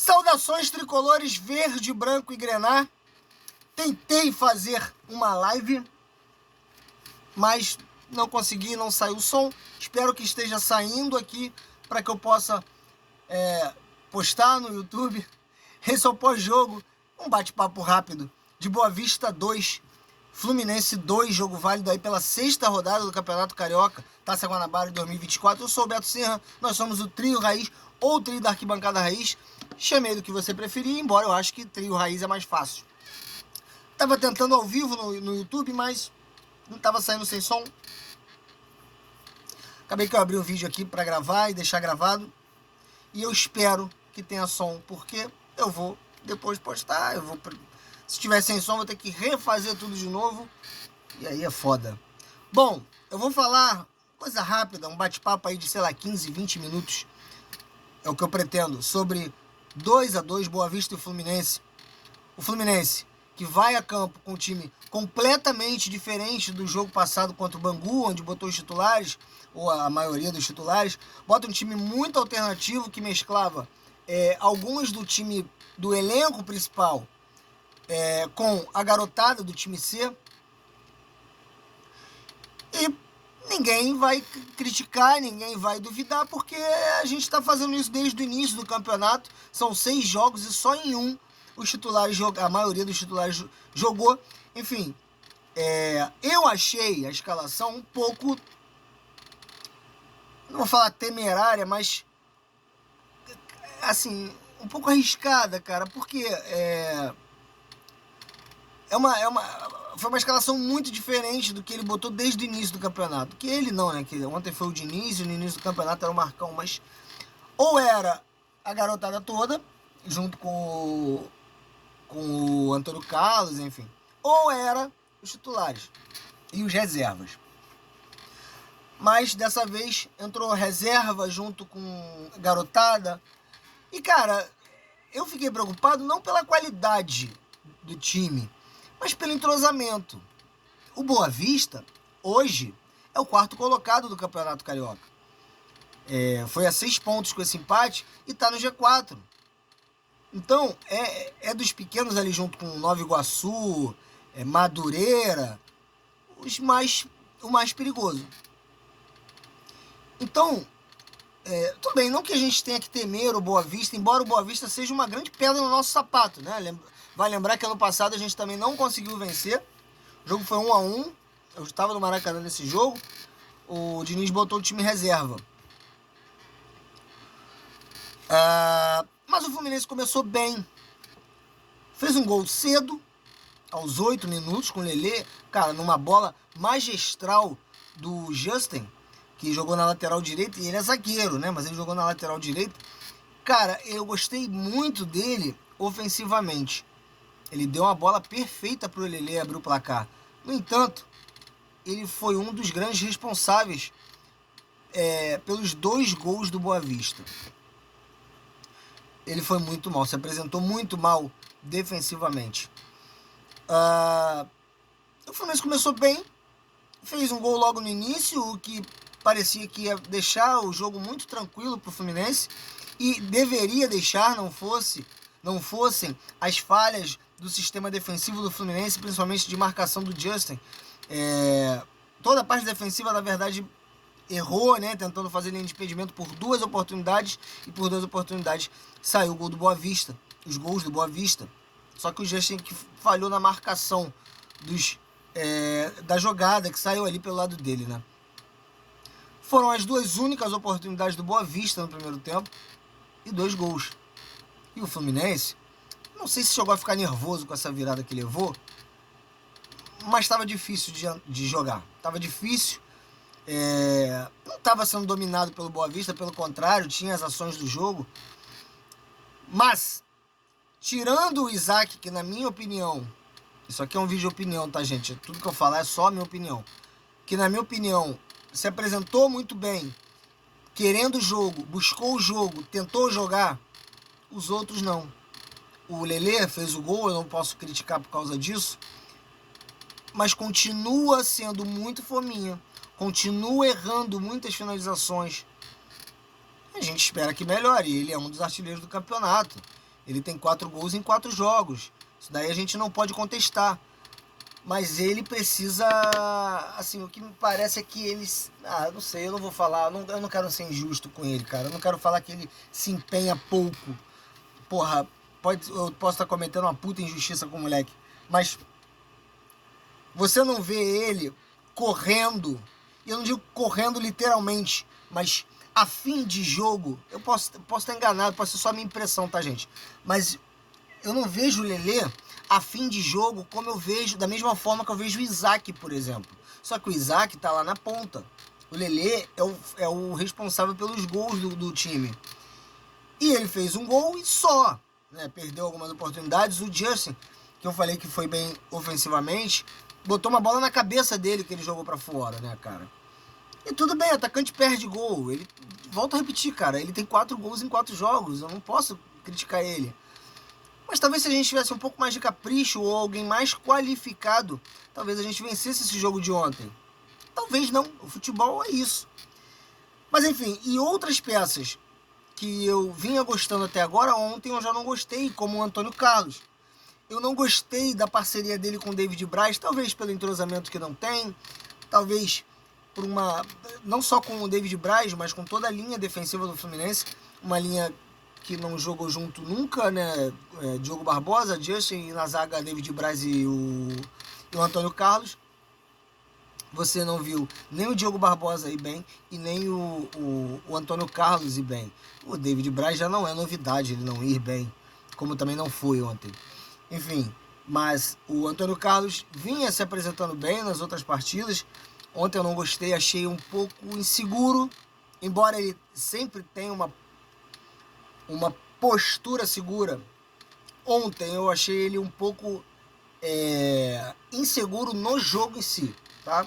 Saudações tricolores verde, branco e grená. Tentei fazer uma live, mas não consegui, não saiu o som. Espero que esteja saindo aqui para que eu possa postar no YouTube. Esse é o pós-jogo, um bate-papo rápido de Boa Vista 2, Fluminense 2, jogo válido aí pela 6ª rodada do Campeonato Carioca, Taça Guanabara de 2024. Eu sou o Beto Serra, nós somos o Trio Raiz ou o Trio da Arquibancada Raiz. Chamei do que você preferir, embora eu acho que Trio Raiz é mais fácil. Tava tentando ao vivo no YouTube, mas não tava saindo sem som. Acabei que eu abri o vídeo aqui para gravar e deixar gravado. E eu espero que tenha som, porque eu vou depois postar. Se tiver sem som, vou ter que refazer tudo de novo. E aí é foda. Bom, eu vou falar coisa rápida, um bate-papo aí de, sei lá, 15, 20 minutos. É o que eu pretendo, sobre 2-2 Boa Vista e Fluminense. O Fluminense, que vai a campo com um time completamente diferente do jogo passado contra o Bangu, onde botou os titulares, ou a maioria dos titulares, bota um time muito alternativo que mesclava alguns do time do elenco principal com a garotada do time C. E ninguém vai criticar, ninguém vai duvidar, porque a gente está fazendo isso desde o início do campeonato. São 6 jogos e só em um os titulares a maioria dos titulares jogou. Enfim, eu achei a escalação um pouco, não vou falar temerária, mas assim, um pouco arriscada, cara, porque foi uma escalação muito diferente do que ele botou desde o início do campeonato. Que ele não, né? Que ontem foi o Diniz e no início do campeonato era o Marcão, mas ou era a garotada toda, junto com o Antônio Carlos, enfim, ou era os titulares e os reservas. Mas dessa vez entrou reserva junto com garotada. E cara, eu fiquei preocupado não pela qualidade do time, mas pelo entrosamento. O Boa Vista, hoje, é o 4º colocado do Campeonato Carioca. Foi a 6 pontos com esse empate e tá no G4. Então, é dos pequenos ali junto com Nova Iguaçu, Madureira, o mais perigoso. Então, tudo bem, não que a gente tenha que temer o Boa Vista, embora o Boa Vista seja uma grande pedra no nosso sapato, né? Vai lembrar que ano passado a gente também não conseguiu vencer. O jogo foi 1-1. Eu estava no Maracanã nesse jogo. O Diniz botou o time reserva. Mas o Fluminense começou bem. Fez um gol cedo, aos 8 minutos, com o Lelê. Cara, numa bola magistral do Justin, que jogou na lateral direita. E ele é zagueiro, né? Mas ele jogou na lateral direita. Cara, eu gostei muito dele ofensivamente. Ele deu uma bola perfeita para o Lelê abrir o placar. No entanto, ele foi um dos grandes responsáveis pelos 2 gols do Boa Vista. Ele foi muito mal, se apresentou muito mal defensivamente. O Fluminense começou bem, fez um gol logo no início, o que parecia que ia deixar o jogo muito tranquilo para o Fluminense, e deveria deixar, não fossem as falhas do sistema defensivo do Fluminense, principalmente de marcação do Justin. Toda a parte defensiva, na verdade, errou, né? Tentando fazer linha de impedimento por 2 oportunidades, e por 2 oportunidades saiu o gol do Boa Vista, os gols do Boa Vista. Só que o Justin que falhou na marcação da jogada que saiu ali pelo lado dele, né? Foram as 2 únicas oportunidades do Boa Vista no primeiro tempo e 2 gols. E o Fluminense, não sei se chegou a ficar nervoso com essa virada que levou, mas estava difícil de jogar. Estava difícil. Não estava sendo dominado pelo Boa Vista, pelo contrário, tinha as ações do jogo. Mas, tirando o Isaac, que na minha opinião, isso aqui é um vídeo de opinião, tá, gente? Tudo que eu falar é só a minha opinião. Que na minha opinião, se apresentou muito bem, querendo o jogo, buscou o jogo, tentou jogar, os outros não. O Lelê fez o gol, eu não posso criticar por causa disso, mas continua sendo muito fominha, continua errando muitas finalizações. A gente espera que melhore, ele é um dos artilheiros do campeonato. Ele tem 4 gols em 4 jogos. Isso daí a gente não pode contestar. Mas ele precisa, assim, o que me parece é que ele, não sei, eu não vou falar, eu não quero ser injusto com ele, cara. Eu não quero falar que ele se empenha pouco. Porra, eu posso estar cometendo uma puta injustiça com o moleque. Mas você não vê ele correndo, e eu não digo correndo literalmente, mas a fim de jogo. Eu posso estar enganado, pode ser só a minha impressão, tá, gente? Mas eu não vejo o Lelê a fim de jogo como eu vejo, da mesma forma que eu vejo o Isaac, por exemplo. Só que o Isaac tá lá na ponta. O Lelê é o responsável pelos gols do time. E ele fez um gol e só, né? Perdeu algumas oportunidades. O Justin, que eu falei que foi bem ofensivamente, botou uma bola na cabeça dele que ele jogou pra fora, né, cara? E tudo bem, o atacante perde gol. Ele, volto a repetir, cara, ele tem 4 gols em 4 jogos. Eu não posso criticar ele. Mas talvez se a gente tivesse um pouco mais de capricho ou alguém mais qualificado, talvez a gente vencesse esse jogo de ontem. Talvez não, o futebol é isso. Mas enfim, e outras peças que eu vinha gostando até agora, ontem eu já não gostei, como o Antônio Carlos. Eu não gostei da parceria dele com o David Braz, talvez pelo entrosamento que não tem, talvez por uma, não só com o David Braz, mas com toda a linha defensiva do Fluminense, uma linha que não jogou junto nunca, né? Diogo Barbosa, Justin, e na zaga David Braz e o Antônio Carlos. Você não viu nem o Diogo Barbosa ir bem e nem o Antônio Carlos ir bem. O David Braz já não é novidade ele não ir bem, como também não foi ontem. Enfim, mas o Antônio Carlos vinha se apresentando bem nas outras partidas. Ontem eu não gostei, achei um pouco inseguro, embora ele sempre tenha uma postura segura. Ontem eu achei ele um pouco inseguro no jogo em si, tá?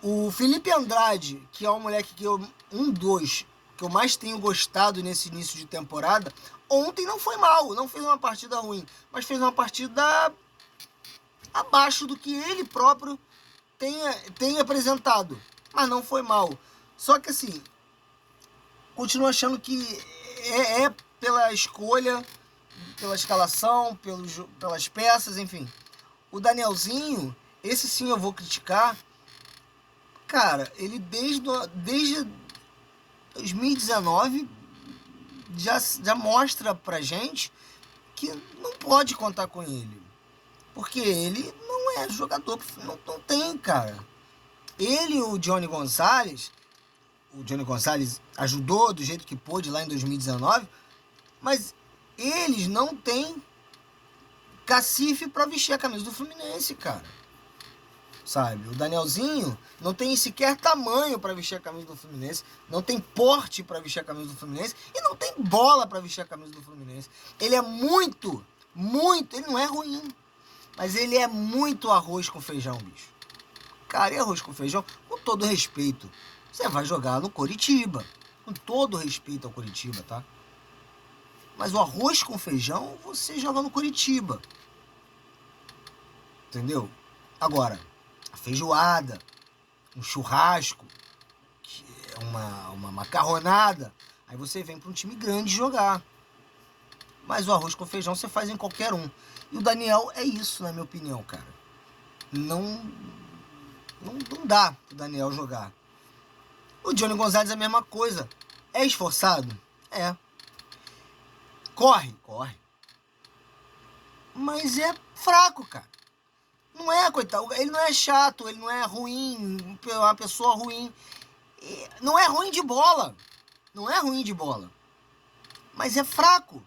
O Felipe Andrade, que é um moleque que que eu mais tenho gostado nesse início de temporada, ontem não foi mal, não fez uma partida ruim, mas fez uma partida abaixo do que ele próprio tem apresentado, mas não foi mal. Só que assim, continuo achando que é pela escolha, pela escalação, pelas peças, enfim. O Danielzinho, esse sim eu vou criticar. Cara, ele desde 2019 já mostra pra gente que não pode contar com ele. Porque ele não é jogador, não tem, cara. Ele e o Johnny Gonçalves ajudou do jeito que pôde lá em 2019, mas eles não têm cacife pra vestir a camisa do Fluminense, cara. Sabe? O Danielzinho não tem sequer tamanho pra vestir a camisa do Fluminense, não tem porte pra vestir a camisa do Fluminense e não tem bola pra vestir a camisa do Fluminense. Ele é muito, ele não é ruim, mas ele é muito arroz com feijão, bicho. Cara, e arroz com feijão, com todo respeito, você vai jogar no Coritiba. Com todo respeito ao Coritiba, tá? Mas o arroz com feijão, você joga no Coritiba. Entendeu? Agora, a feijoada, um churrasco, que é uma macarronada, aí você vem para um time grande jogar. Mas o arroz com feijão você faz em qualquer um. E o Daniel é isso, na minha opinião, cara. Não dá pro Daniel jogar. O Johnny Gonçalves é a mesma coisa. É esforçado? É. Corre. Mas é fraco, cara. Não é, coitado. Ele não é chato, ele não é ruim, uma pessoa ruim. Não é ruim de bola. Mas é fraco.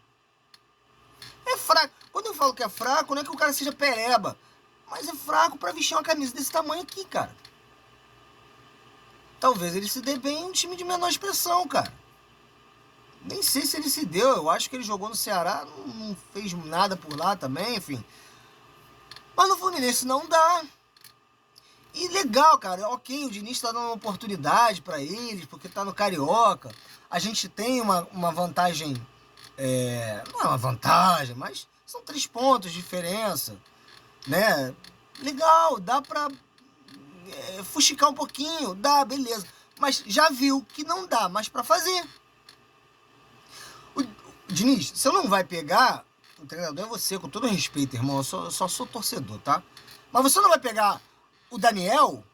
É fraco. Quando eu falo que é fraco, não é que o cara seja pereba. Mas é fraco pra vestir uma camisa desse tamanho aqui, cara. Talvez ele se dê bem em um time de menor expressão, cara. Nem sei se ele se deu. Eu acho que ele jogou no Ceará, não fez nada por lá também, enfim. Mas no Fluminense não dá. E legal, cara. Ok, o Diniz tá dando uma oportunidade pra eles, porque tá no Carioca. A gente tem uma vantagem. Não é uma vantagem, mas são 3 pontos de diferença, né? Legal, dá pra fuxicar um pouquinho, dá, beleza. Mas já viu que não dá mais pra fazer. Diniz, você não vai pegar, o treinador é você, com todo respeito, irmão, eu só sou torcedor, tá? Mas você não vai pegar o Daniel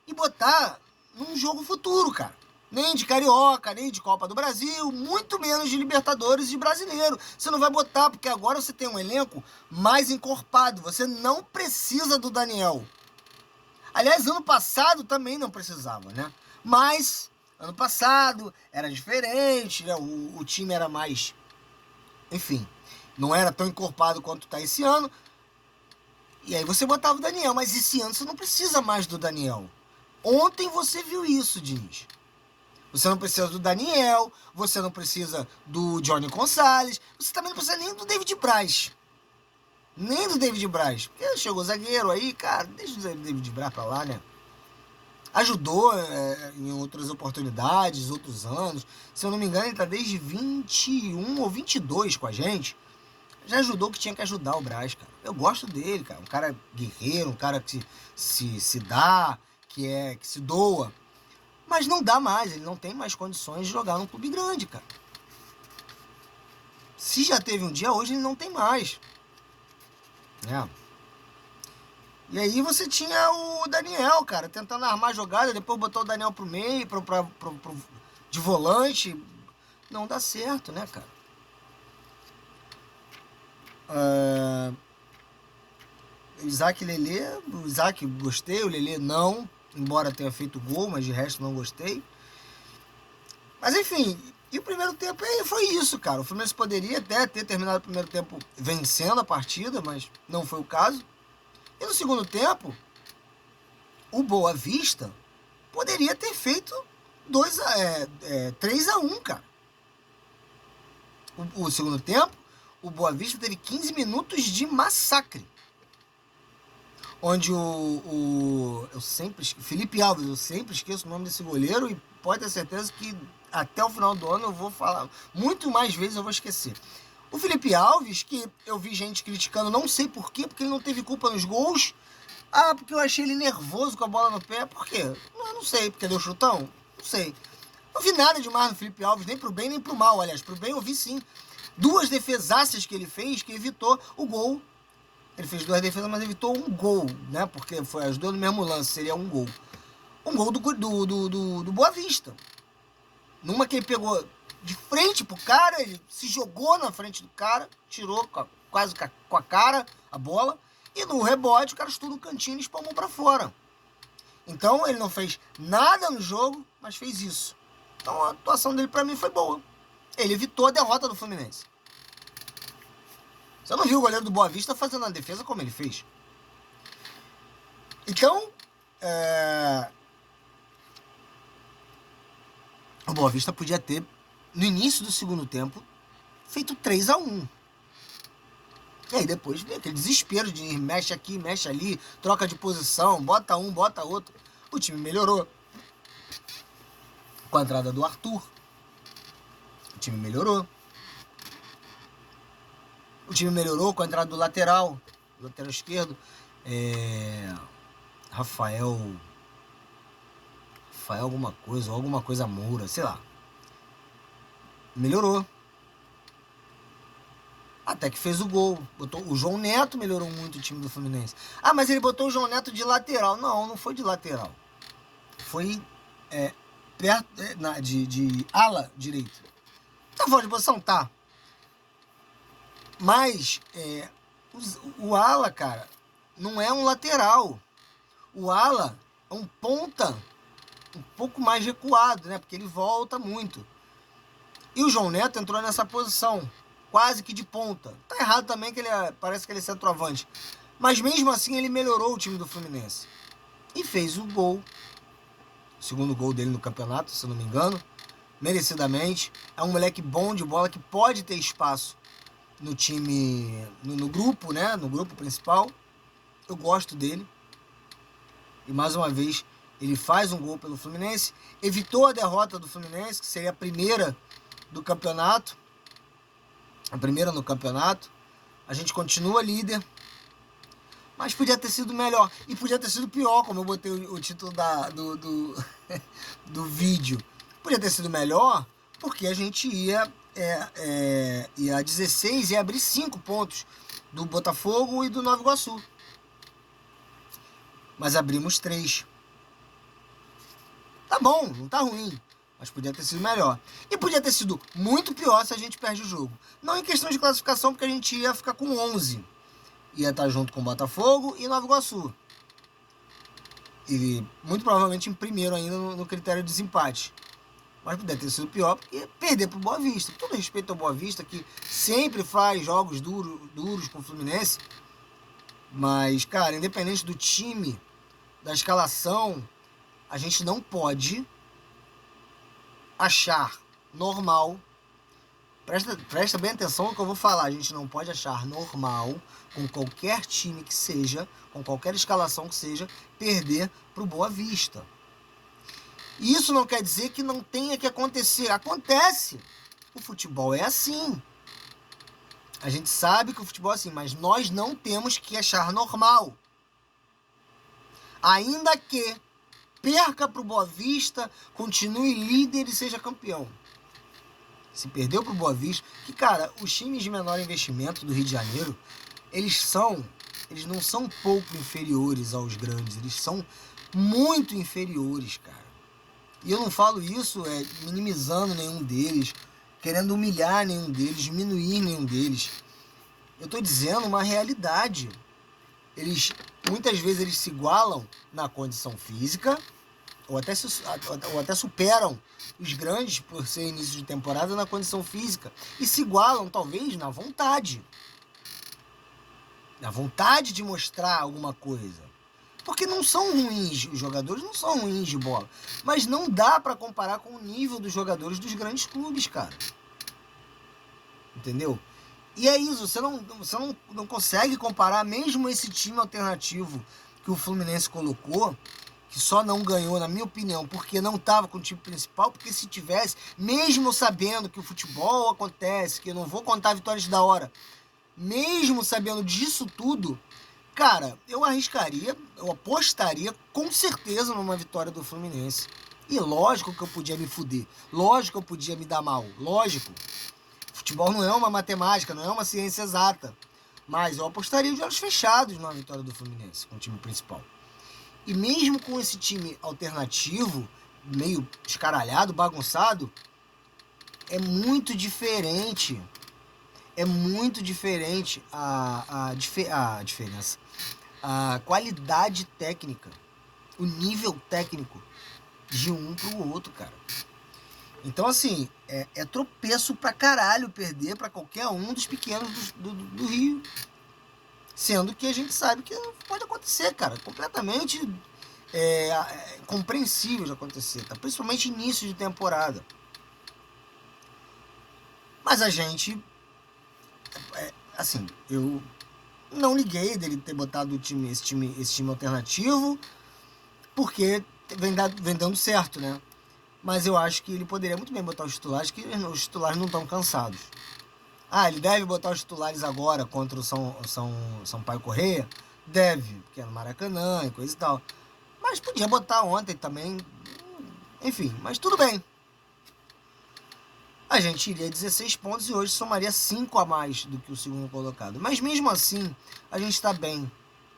e botar num jogo futuro, cara. Nem de Carioca, nem de Copa do Brasil, muito menos de Libertadores e de Brasileiro. Você não vai botar, porque agora você tem um elenco mais encorpado. Você não precisa do Daniel. Aliás, ano passado também não precisava, né? Mas, ano passado era diferente, né? O time era mais... Enfim, não era tão encorpado quanto tá esse ano. E aí você botava o Daniel, mas esse ano você não precisa mais do Daniel. Ontem você viu isso, Diniz. Você não precisa do Daniel, você não precisa do Johnny Gonçalves, você também não precisa nem do David Braz. Nem do David Braz. Porque chegou zagueiro aí, cara, deixa o David Braz pra lá, né? Ajudou em outras oportunidades, outros anos. Se eu não me engano, ele tá desde 21 ou 22 com a gente. Já ajudou o que tinha que ajudar o Braz, cara. Eu gosto dele, cara. Um cara guerreiro, um cara que se dá, que se doa. Mas não dá mais, ele não tem mais condições de jogar num clube grande, cara. Se já teve um dia, hoje ele não tem mais. E aí você tinha o Daniel, cara, tentando armar a jogada, depois botou o Daniel pro meio, de volante. Não dá certo, né, cara? Isaac e Lelê, o Isaac gostei, o Lelê não, embora tenha feito gol, mas de resto não gostei. Mas enfim, e o primeiro tempo foi isso, cara. O Fluminense poderia até ter terminado o primeiro tempo vencendo a partida, mas não foi o caso. E no segundo tempo, o Boa Vista poderia ter feito 3-1, cara. O segundo tempo, o Boa Vista teve 15 minutos de massacre. Onde Felipe Alves, eu sempre esqueço o nome desse goleiro e pode ter certeza que até o final do ano eu vou falar, muito mais vezes eu vou esquecer. O Felipe Alves, que eu vi gente criticando, não sei por quê, porque ele não teve culpa nos gols. Ah, porque eu achei ele nervoso com a bola no pé. Por quê? Não sei, porque deu chutão? Não sei. Não vi nada demais no Felipe Alves, nem pro bem nem pro mal, aliás. Pro bem eu vi sim. 2 defesaças que ele fez, que evitou o gol. Ele fez 2 defesas, mas evitou um gol, né? Porque foi as 2 no mesmo lance, seria um gol. Um gol do Boa Vista. Numa que ele pegou de frente pro cara, ele se jogou na frente do cara, tirou quase com a cara a bola, e no rebote o cara estuda no cantinho e espalmou pra fora. Então ele não fez nada no jogo, mas fez isso. Então a atuação dele pra mim foi boa. Ele evitou a derrota do Fluminense. Você não viu o goleiro do Boa Vista fazendo a defesa como ele fez. Então, o Boa Vista podia ter, no início do segundo tempo, feito 3-1. E aí depois vem aquele desespero de mexe aqui, mexe ali, troca de posição, bota um, bota outro. O time melhorou. Com a entrada do Arthur, o time melhorou. O time melhorou com a entrada do lateral esquerdo. Rafael alguma coisa Moura, sei lá. Melhorou. Até que fez o gol. O João Neto melhorou muito o time do Fluminense. Ah, mas ele botou o João Neto de lateral. Não foi de lateral. Foi perto de ala direito. Tá fora de posição? Tá. Mas o ala, cara, não é um lateral. O ala é um ponta um pouco mais recuado, né? Porque ele volta muito. E o João Neto entrou nessa posição, quase que de ponta. Tá errado também que parece que ele é centroavante. Mas mesmo assim ele melhorou o time do Fluminense. E fez o gol. O segundo gol dele no campeonato, se não me engano. Merecidamente. É um moleque bom de bola que pode ter espaço no time, no grupo, né? No grupo principal. Eu gosto dele. E mais uma vez, ele faz um gol pelo Fluminense. Evitou a derrota do Fluminense, que seria a primeira do campeonato. A primeira no campeonato. A gente continua líder. Mas podia ter sido melhor. E podia ter sido pior, como eu botei o título do vídeo. Podia ter sido melhor, porque a gente ia e a 16 ia abrir 5 pontos do Botafogo e do Nova Iguaçu. Mas abrimos 3. Tá bom, não tá ruim. Mas podia ter sido melhor. E podia ter sido muito pior se a gente perde o jogo. Não em questão de classificação, porque a gente ia ficar com 11. Ia estar junto com o Botafogo e Nova Iguaçu. E muito provavelmente em primeiro ainda no critério de desempate. Mas poderia ter sido pior porque perder pro Boa Vista. Com todo respeito ao Boa Vista, que sempre faz jogos duros com o Fluminense. Mas, cara, independente do time, da escalação, a gente não pode achar normal. Presta bem atenção no que eu vou falar. A gente não pode achar normal, com qualquer time que seja, com qualquer escalação que seja, perder pro Boa Vista. Isso não quer dizer que não tenha que acontecer. Acontece. O futebol é assim. A gente sabe que o futebol é assim, mas nós não temos que achar normal. Ainda que perca pro Boa Vista, continue líder e seja campeão. Se perdeu pro Boa Vista, que, cara, os times de menor investimento do Rio de Janeiro, eles não são pouco inferiores aos grandes, eles são muito inferiores, cara. E eu não falo isso minimizando nenhum deles, querendo humilhar nenhum deles, diminuir nenhum deles. Eu tô dizendo uma realidade. Muitas vezes eles se igualam na condição física, ou até superam os grandes por ser início de temporada na condição física. E se igualam, talvez, na vontade. Na vontade de mostrar alguma coisa. Porque não são ruins, os jogadores não são ruins de bola. Mas não dá pra comparar com o nível dos jogadores dos grandes clubes, cara. Entendeu? E é isso, você não consegue comparar mesmo esse time alternativo que o Fluminense colocou, que só não ganhou, na minha opinião, porque não estava com o time principal, porque se tivesse, mesmo sabendo que o futebol acontece, que eu não vou contar vitórias da hora, mesmo sabendo disso tudo, cara, eu apostaria com certeza numa vitória do Fluminense. E lógico que eu podia me fuder, lógico que eu podia me dar mal, lógico. Futebol não é uma matemática, não é uma ciência exata. Mas eu apostaria de olhos fechados na vitória do Fluminense, com o time principal. E mesmo com esse time alternativo, meio escaralhado, bagunçado, é muito diferente. É muito diferente a diferença. A qualidade técnica, o nível técnico de um pro outro, cara. Então, assim, é tropeço pra caralho perder pra qualquer um dos pequenos do Rio. Sendo que a gente sabe que pode acontecer, cara. Completamente compreensível de acontecer, tá? Principalmente início de temporada. Mas a gente, assim, eu não liguei dele ter botado esse time alternativo, porque vem dando certo, né? Mas eu acho que ele poderia muito bem botar os titulares, que os titulares não estão cansados. Ah, ele deve botar os titulares agora contra o Sampaio Corrêa? Deve, porque é no Maracanã e coisa e tal. Mas podia botar ontem também. Enfim, mas tudo bem. A gente iria 16 pontos e hoje somaria 5 a mais do que o segundo colocado. Mas mesmo assim, a gente está bem.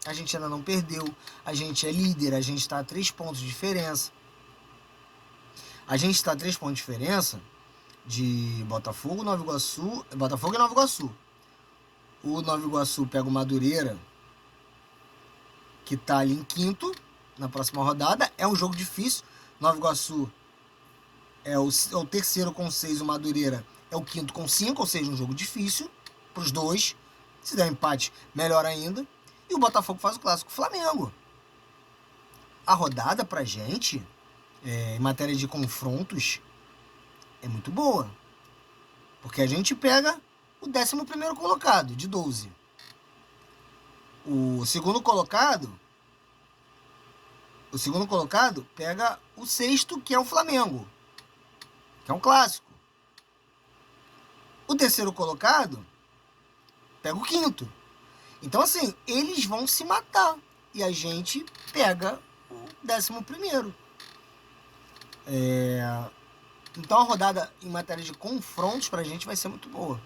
A gente ainda não perdeu. A gente é líder, a gente está a 3 pontos de diferença. A gente está a 3 pontos de diferença de Botafogo e Nova Iguaçu. O Nova Iguaçu pega o Madureira, que está ali em quinto, na próxima rodada. É um jogo difícil. Nova Iguaçu é o terceiro com 6, o Madureira é o quinto com 5, ou seja, um jogo difícil para os dois. Se der empate, melhor ainda. E o Botafogo faz o clássico Flamengo. A rodada pra gente, em matéria de confrontos, é muito boa. Porque a gente pega o 11º colocado, de 12. O segundo colocado pega o sexto, que é o Flamengo, que é um clássico. O terceiro colocado pega o quinto. Então, assim, eles vão se matar. E a gente pega o 11º. Então a rodada em matéria de confrontos pra gente vai ser muito boa.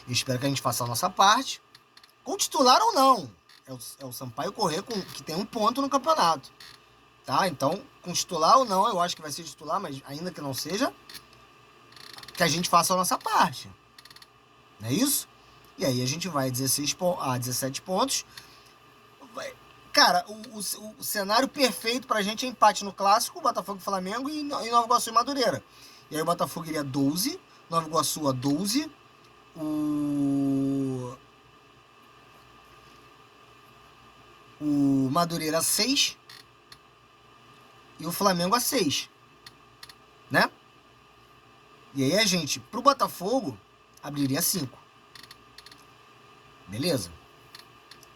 Eu espero que a gente faça a nossa parte, com titular ou não. É o Sampaio Corrêa que tem 1 ponto no campeonato. Tá? Então, com titular ou não, eu acho que vai ser titular, mas ainda que não seja, que a gente faça a nossa parte. Não é isso? E aí a gente vai a 17 pontos. Cara, o cenário perfeito pra gente é empate no Clássico, Botafogo e Flamengo e Nova Iguaçu e Madureira. E aí o Botafogo iria 12, Nova Iguaçu a 12, o Madureira a 6 e o Flamengo a 6, né? E aí a gente, pro Botafogo, abriria 5. Beleza?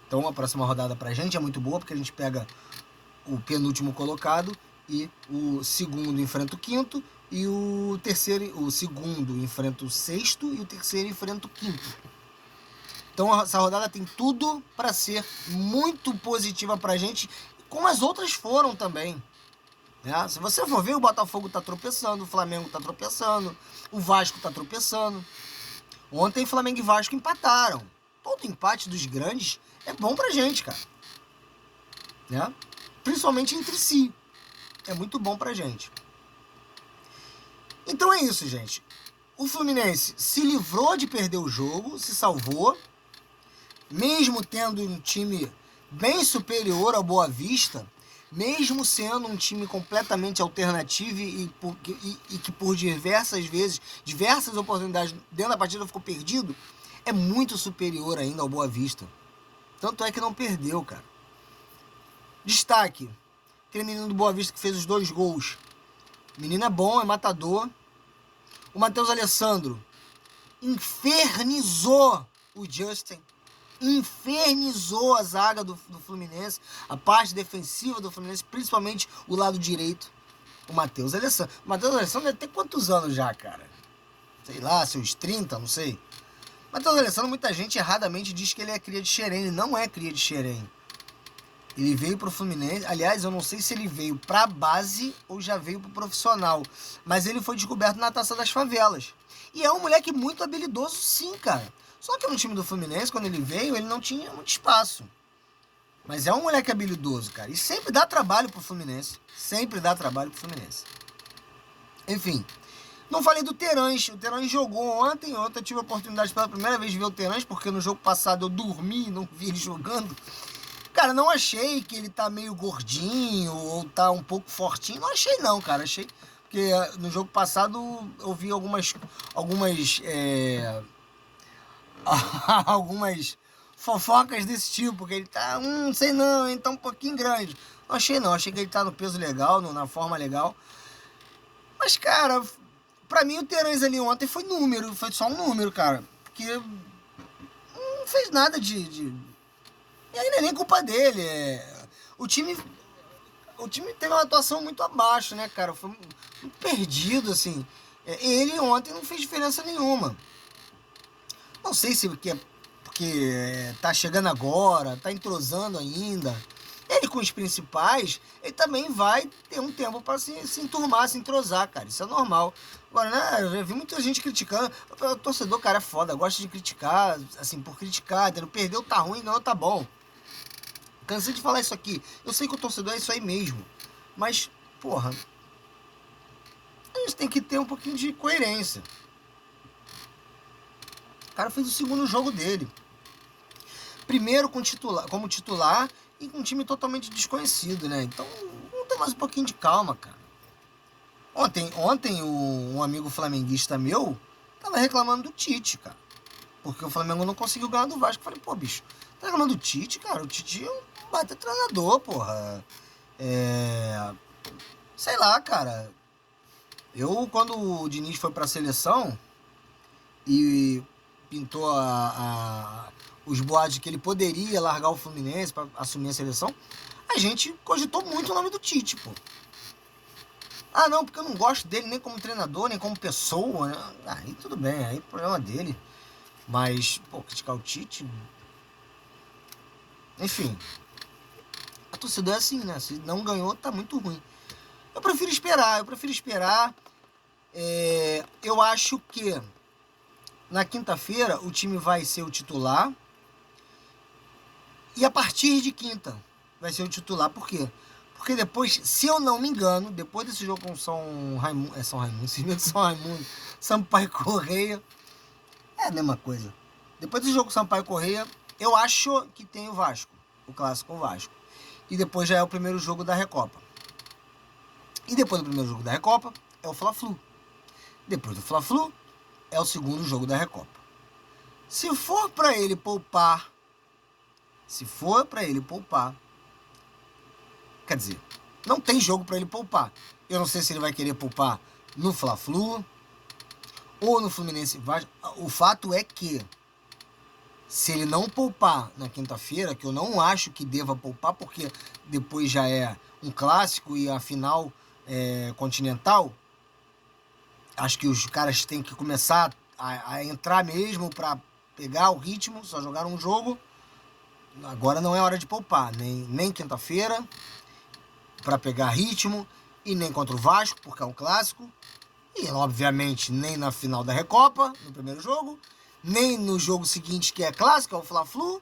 Então a próxima rodada pra gente é muito boa, porque a gente pega o penúltimo colocado e o segundo enfrenta o quinto e o segundo enfrenta o sexto e o terceiro enfrenta o quinto. Então essa rodada tem tudo para ser muito positiva pra gente, como as outras foram também. Né? Se você for ver, o Botafogo tá tropeçando, o Flamengo tá tropeçando, o Vasco tá tropeçando. Ontem Flamengo e Vasco empataram. Todo empate dos grandes é bom pra gente, cara. Né? Principalmente entre si. É muito bom pra gente. Então é isso, gente. O Fluminense se livrou de perder o jogo, se salvou, mesmo tendo um time bem superior ao Boa Vista, mesmo sendo um time completamente alternativo e que por diversas vezes, diversas oportunidades dentro da partida ficou perdido, é muito superior ainda ao Boa Vista. Tanto é que não perdeu, cara. Destaque, aquele menino do Boa Vista que fez os 2 gols. O menino é bom, é matador. O Matheus Alessandro infernizou o Justin. Infernizou a zaga do Fluminense, a parte defensiva do Fluminense, principalmente o lado direito. O Matheus Alessandro. O Matheus Alessandro deve ter quantos anos já, cara? Sei lá, seus 30, não sei. Matheus Alessandro, muita gente erradamente diz que ele é cria de Xerém. Ele não é cria de Xerém. Ele veio pro Fluminense. Aliás, eu não sei se ele veio pra base ou já veio pro profissional. Mas ele foi descoberto na Taça das Favelas. E é um moleque muito habilidoso, sim, cara. Só que no time do Fluminense, quando ele veio, ele não tinha muito espaço. Mas é um moleque habilidoso, cara. E sempre dá trabalho pro Fluminense. Sempre dá trabalho pro Fluminense. Enfim. Não falei do Terãs. O Terãs jogou ontem. Ontem eu tive a oportunidade pela primeira vez de ver o Terãs, porque no jogo passado eu dormi e não vi ele jogando. Cara, não achei que ele tá meio gordinho ou tá um pouco fortinho. Não achei não, cara. Achei que no jogo passado eu vi algumas algumas fofocas desse tipo, que ele tá, sei não, ele tá um pouquinho grande. Não achei não, achei que ele tá no peso legal, na forma legal. Mas, cara, pra mim o Terãs ali ontem foi só um número, cara. Porque não fez nada de... E aí não é nem culpa dele. O time teve uma atuação muito abaixo, né, cara? Foi muito perdido, assim. Ele ontem não fez diferença nenhuma. Não sei se porque tá chegando agora, tá entrosando ainda. Ele com os principais, ele também vai ter um tempo para se enturmar, se entrosar, cara. Isso é normal. Agora, né, eu já vi muita gente criticando. O torcedor, cara, é foda, gosta de criticar, assim, por criticar. Entendeu? Perdeu, tá ruim, não, tá bom. Cansei de falar isso aqui. Eu sei que o torcedor é isso aí mesmo. Mas, porra, a gente tem que ter um pouquinho de coerência. O cara fez o segundo jogo dele. Primeiro como titular e com um time totalmente desconhecido, né? Então, vamos ter mais um pouquinho de calma, cara. Ontem um amigo flamenguista meu tava reclamando do Tite, cara. Porque o Flamengo não conseguiu ganhar do Vasco. Eu falei, pô, bicho, tá reclamando do Tite, cara? O Tite é um baita treinador, porra. Sei lá, cara. Eu, quando o Diniz foi pra seleção e pintou os boatos de que ele poderia largar o Fluminense para assumir a seleção, a gente cogitou muito o nome do Tite, pô. Ah, não, porque eu não gosto dele nem como treinador, nem como pessoa, né? Aí tudo bem, aí o problema dele. Mas, pô, criticar o Tite... Enfim. A torcida é assim, né? Se não ganhou, tá muito ruim. Eu prefiro esperar. Eu acho que na quinta-feira o time vai ser o titular. E a partir de quinta vai ser o titular. Por quê? Porque depois, se eu não me engano, depois desse jogo com São Raimundo, São Raimundo, Sampaio Correia, é a mesma coisa. Depois desse jogo com Sampaio Correia, eu acho que tem o Vasco, o clássico com o Vasco. E depois já é o primeiro jogo da Recopa. E depois do primeiro jogo da Recopa, é o Fla-Flu. Depois do Fla-Flu, é o segundo jogo da Recopa. Se for para ele poupar, quer dizer, não tem jogo para ele poupar. Eu não sei se ele vai querer poupar no Fla-Flu ou no Fluminense Vasco. O fato é que, se ele não poupar na quinta-feira, que eu não acho que deva poupar, porque depois já é um clássico e a final continental, acho que os caras têm que começar a entrar mesmo para pegar o ritmo, só jogar um jogo. Agora não é hora de poupar, nem quinta-feira, para pegar ritmo, e nem contra o Vasco, porque é um clássico, e obviamente nem na final da Recopa, no primeiro jogo, nem no jogo seguinte, que é clássico, é o Fla-Flu,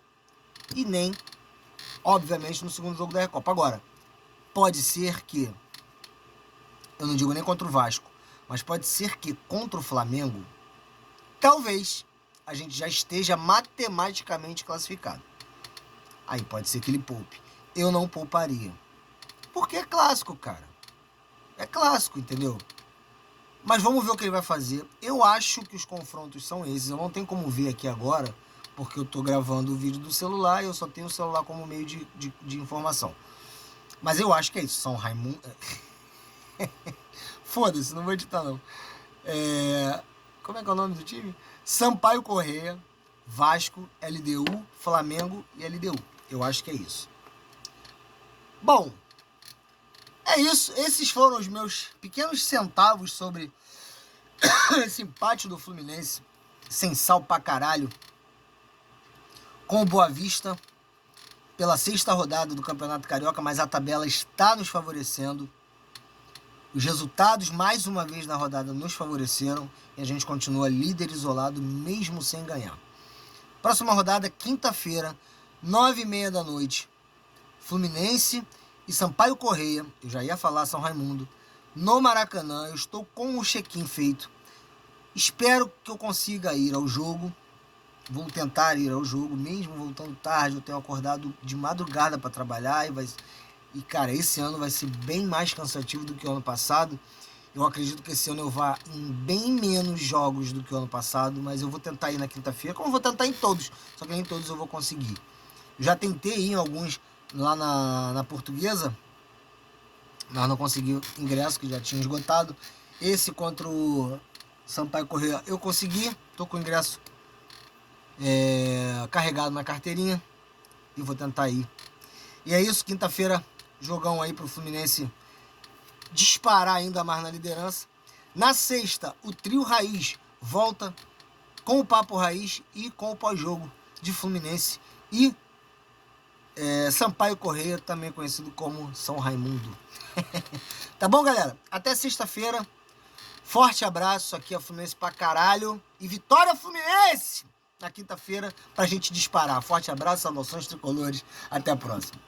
e nem, obviamente, no segundo jogo da Recopa. Agora, pode ser que, eu não digo nem contra o Vasco, mas pode ser que contra o Flamengo, talvez a gente já esteja matematicamente classificado. Aí pode ser que ele poupe. Eu não pouparia. Porque é clássico, cara. É clássico, entendeu? Mas vamos ver o que ele vai fazer. Eu acho que os confrontos são esses. Eu não tenho como ver aqui agora, porque eu tô gravando o vídeo do celular e eu só tenho o celular como meio de informação. Mas eu acho que é isso. São Raimundo... Foda-se, não vou editar não. Como é que é o nome do time? Sampaio Correia, Vasco, LDU, Flamengo e LDU. Eu acho que é isso. Bom, é isso. Esses foram os meus pequenos centavos sobre esse empate do Fluminense, sem sal pra caralho, com o Boa Vista, pela 6ª rodada do Campeonato Carioca, mas a tabela está nos favorecendo. Os resultados, mais uma vez na rodada, nos favoreceram e a gente continua líder isolado, mesmo sem ganhar. Próxima rodada, quinta-feira, 9h30 da noite. Fluminense e Sampaio Correia, eu já ia falar São Raimundo, no Maracanã. Eu estou com o check-in feito. Espero que eu consiga ir ao jogo. Vou tentar ir ao jogo, mesmo voltando tarde. Eu tenho acordado de madrugada para trabalhar. E, cara, esse ano vai ser bem mais cansativo do que o ano passado. Eu acredito que esse ano eu vá em bem menos jogos do que o ano passado, mas eu vou tentar ir na quinta-feira, como eu vou tentar em todos, só que nem todos eu vou conseguir. Eu já tentei ir em alguns lá na Portuguesa, mas não consegui ingresso, que já tinha esgotado. Esse contra o Sampaio Correia eu consegui, tô com o ingresso carregado na carteirinha e vou tentar ir. E é isso, quinta-feira, jogão aí pro Fluminense disparar ainda mais na liderança. Na sexta, o trio Raiz volta com o Papo Raiz e com o pós-jogo de Fluminense e Sampaio Correia, também conhecido como São Raimundo. Tá bom, galera? Até sexta-feira. Forte abraço. Aqui é Fluminense pra caralho. E vitória Fluminense! Na quinta-feira pra gente disparar. Forte abraço, saudações tricolores. Até a próxima.